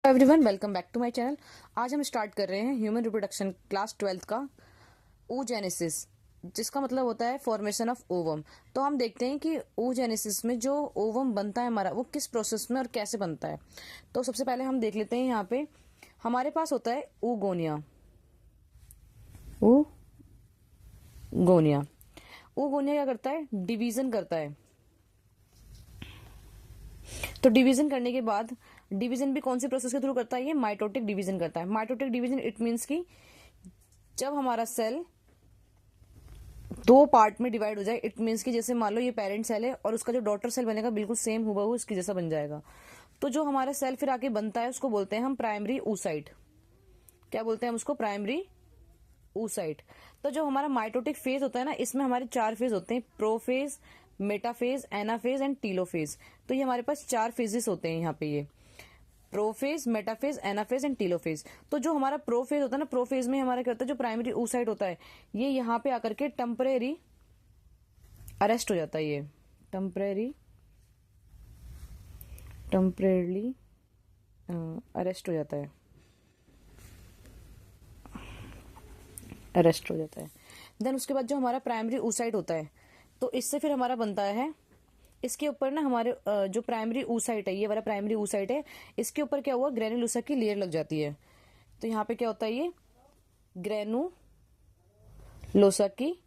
Everyone, welcome back to my channel. आज हम start कर रहे हैं ह्यूमन रिप्रोडक्शन क्लास 12th का oogenesis, जिसका मतलब होता है फॉर्मेशन ऑफ ओवम। तो हम देखते हैं कि oogenesis में जो ओवम बनता है हमारा, वो किस प्रोसेस में और कैसे बनता है। तो सबसे पहले हम देख लेते हैं, यहाँ पे हमारे पास होता है oogonia। oogonia oogonia क्या करता है? डिवीजन करता है। तो डिवीजन करने के बाद, डिवीजन भी कौन सी प्रोसेस के थ्रू करता है? ये माइटोटिक डिवीजन करता है। माइटोटिक डिवीजन इट मीन्स कि जब हमारा सेल दो पार्ट में डिवाइड हो जाए, इट मीन्स कि जैसे मान लो ये पेरेंट सेल है और उसका जो डॉटर सेल बनेगा बिल्कुल सेम हूबहू इसके जैसा बन जाएगा। तो जो हमारा सेल फिर आके बनता है उसको बोलते हैं हम प्राइमरी oocyte। क्या बोलते हैं हम उसको? Primary oocyte। तो जो हमारा माइटोटिक फेज होता है ना, इसमें हमारे चार फेज होते हैं: prophase, metaphase, anaphase and telophase. तो ये हमारे पास चार फेजेस होते हैं यहाँ पे, ये prophase, metaphase, anaphase and telophase. तो जो हमारा प्रोफेज होता है ना, प्रोफेज में हमारा क्या होता है? जो प्राइमरी oocyte होता है, ये यहाँ पे आकर के टेम्परेरी अरेस्ट हो जाता है। ये टेम्परेरली अरेस्ट हो जाता है, अरेस्ट हो जाता है। देन उसके बाद जो हमारा प्राइमरी oocyte होता है, तो इससे फिर हमारा बनता है, इसके ऊपर ना हमारे जो प्राइमरी oocyte है, ये वाला प्राइमरी oocyte है, इसके ऊपर क्या हुआ? ग्रेनुलोसा की लेयर लग जाती है। तो यहाँ पे क्या होता है? ये ग्रेनुलोसा की,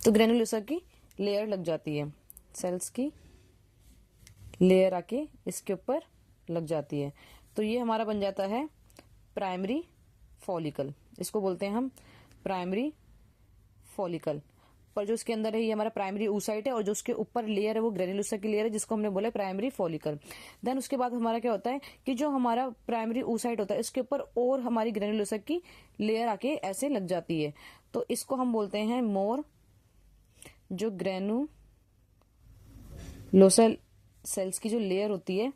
तो ग्रेनुलोसा की लेयर लग जाती है, सेल्स की लेयर आके इसके ऊपर लग जाती है। तो ये हमारा बन जाता है प्राइमरी फॉलिकल। इसको बोलते हैं हम प्राइमरी फॉलिकल। पर जो उसके अंदर है ये हमारा प्राइमरी oocyte है, और जो उसके ऊपर लेयर है वो ग्रेनुलोसा की लेयर है, जिसको हमने बोला प्राइमरी फॉलिकल। देन उसके बाद हमारा क्या होता है कि जो हमारा प्राइमरी oocyte होता है, इसके ऊपर और हमारी ग्रेनुलोसा की लेयर आके ऐसे लग जाती है। तो इसको हम बोलते हैं मोर, जो ग्रेनुलोसा सेल्स की जो लेयर होती है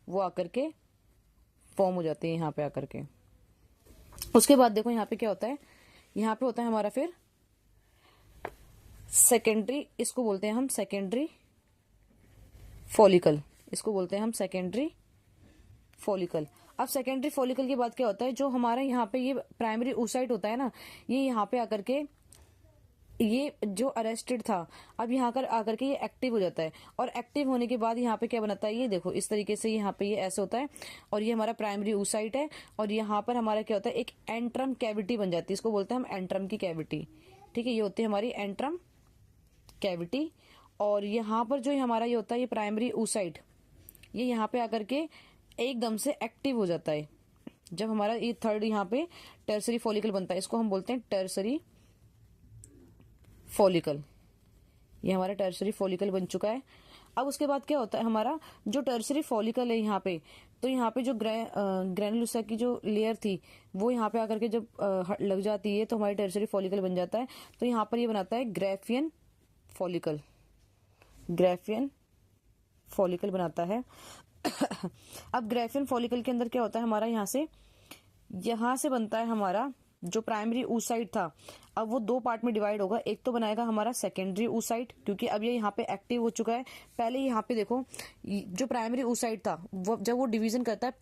वो आकर के फॉर्म हो जाती है यहाँ पे आकर के। उसके बाद देखो यहाँ पे क्या होता है, यहाँ पे होता है हमारा फिर सेकेंडरी, इसको बोलते हैं हम सेकेंडरी फॉलिकल। इसको बोलते हैं हम सेकेंडरी फॉलिकल। अब सेकेंडरी फॉलिकल के बाद क्या होता है? जो हमारा यहाँ पे ये प्राइमरी oocyte होता है ना, ये यहाँ पे आकर के, ये जो अरेस्टेड था, अब यहाँ कर आकर के ये एक्टिव हो जाता है। और एक्टिव होने के बाद यहाँ पे क्या बनता है? ये देखो इस तरीके से यहाँ पे ये ऐसे होता है, और ये हमारा प्राइमरी oocyte है। और यहाँ पर हमारा क्या होता है? एक एंट्रम कैविटी बन जाती है, इसको बोलते हैं हम एंट्रम की कैविटी। ठीक है, ये होती है हमारी एंट्रम कैविटी। और यहाँ पर जो हमारा ये होता है, ये प्राइमरी oocyte, ये यहाँ पे आकर के एकदम से एक्टिव हो जाता है। जब हमारा ये थर्ड यहाँ पे टर्सरी फॉलिकल बनता है, इसको हम बोलते हैं टर्सरी फॉलिकल। ये हमारा टर्सरी फॉलिकल बन चुका है। अब उसके बाद क्या होता है? हमारा जो टर्सरी फॉलिकल है यहाँ पे, तो यहाँ पे जो ग्रेनुलोसा की जो लेयर थी वो यहाँ पे आकर के जब लग जाती है, तो हमारी टर्सरी फॉलिकल बन जाता है। तो यहाँ पर ये बनाता है ग्राफियन फॉलिकल, ग्राफियन फॉलिकल बनाता है। अब ग्राफियन फॉलिकल के अंदर क्या होता है हमारा? यहाँ से बनता है हमारा जो प्राइमरी oocyte था, अब वो दो पार्ट में डिवाइड होगा। एक तो बनाएगा हमारा सेकेंडरी oocyte, क्योंकि अब ये यहाँ पे एक्टिव हो चुका है। पहले यहाँ पे देखो, जो प्राइमरी oocyte था वो जब वो डिवीजन करता है,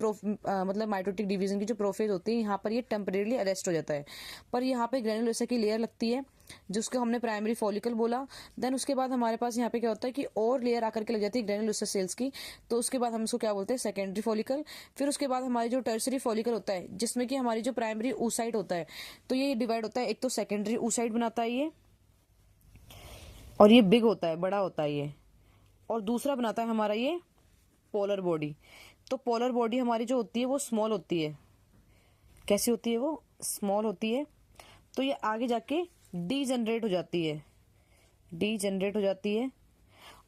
मतलब माइटोटिक डिवीजन की जो प्रोफेज होती है, यहाँ पर ये टेम्परेरली अरेस्ट हो जाता है। पर यहाँ पे ग्रेनुलोसा की लेयर लगती है, जिसको हमने प्राइमरी फॉलिकल बोला। देन उसके बाद हमारे पास यहाँ पे क्या होता है कि और लेयर आकर के लग जाती है ग्रेनुलोसा सेल्स की, तो उसके बाद हम इसको क्या बोलते हैं? Secondary follicle. फिर उसके बाद हमारी जो टर्सरी फॉलिकल होता है, जिसमें कि हमारी जो प्राइमरी oocyte होता है, तो ये डिवाइड होता है। एक तो सेकेंडरी oocyte बनाता है ये, और ये बिग होता है, बड़ा होता है ये। और दूसरा बनाता है हमारा ये पोलर बॉडी। तो पोलर बॉडी हमारी जो होती है वो स्मॉल होती है। कैसी होती है? वो स्मॉल होती है। तो ये आगे जाके डीजनरेट हो जाती है, डीजनरेट हो जाती है।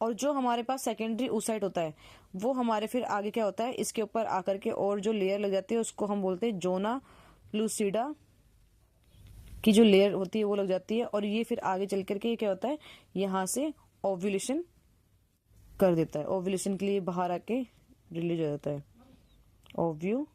और जो हमारे पास सेकेंडरी oocyte होता है, वो हमारे फिर आगे क्या होता है? इसके ऊपर आकर के और जो लेयर लग जाती है उसको हम बोलते हैं जोना लूसिडा की जो लेयर होती है वो लग जाती है। और ये फिर आगे चल करके ये क्या होता है? यहाँ से ओव्यूलेशन कर देता है। ओव्यूलेशन के लिए बाहर आके रिलीज हो जाता है, ओव्यूलेशन।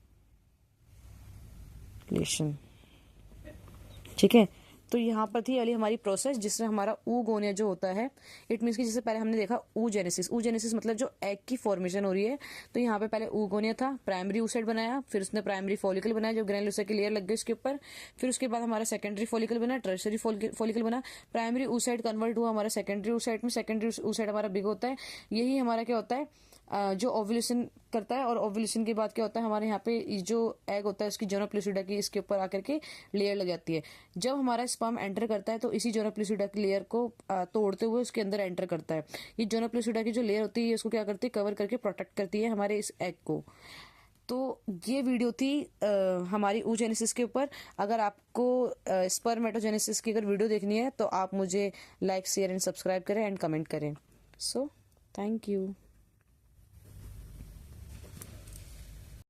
ठीक है, तो यहाँ पर थी वाली हमारी प्रोसेस जिसमें हमारा oogonia जो होता है, इट मीन्स कि जैसे पहले हमने देखा oogenesis मतलब जो एग की फॉर्मेशन हो रही है। तो यहाँ पे पहले oogonia था, प्राइमरी oocyte बनाया, फिर उसने प्राइमरी फॉलिकल बनाया, जब ग्रैनुलोसा की लेयर लग गई उसके ऊपर, फिर उसके बाद हमारा सेकेंडरी फॉलिकल बना, टर्शरी फॉलिकल बना, प्राइमरी oocyte कन्वर्ट हुआ हमारा सेकेंडरी oocyte में, सेकेंडरी oocyte हमारा बिग होता है। यही हमारा क्या होता है, जो ओव्यूलेशन करता है, और ओव्यूलेशन के बाद क्या होता है हमारे यहाँ पे जो एग होता है उसकी जोना प्लूसिडा की इसके ऊपर आकर के लेयर लग जाती है। जब हमारा स्पर्म एंटर करता है तो इसी जोना प्लूसिडा की लेयर को तोड़ते हुए उसके अंदर एंटर करता है। ये जोना प्लूसिडा की जो लेयर होती है उसको क्या करती है, कवर करके प्रोटेक्ट करती है हमारे इस एग को। तो ये वीडियो थी हमारी oogenesis के ऊपर। अगर आपको स्पर्मेटोजेनेसिस की अगर वीडियो देखनी है तो आप मुझे लाइक शेयर एंड सब्सक्राइब करें एंड कमेंट करें। So thank you.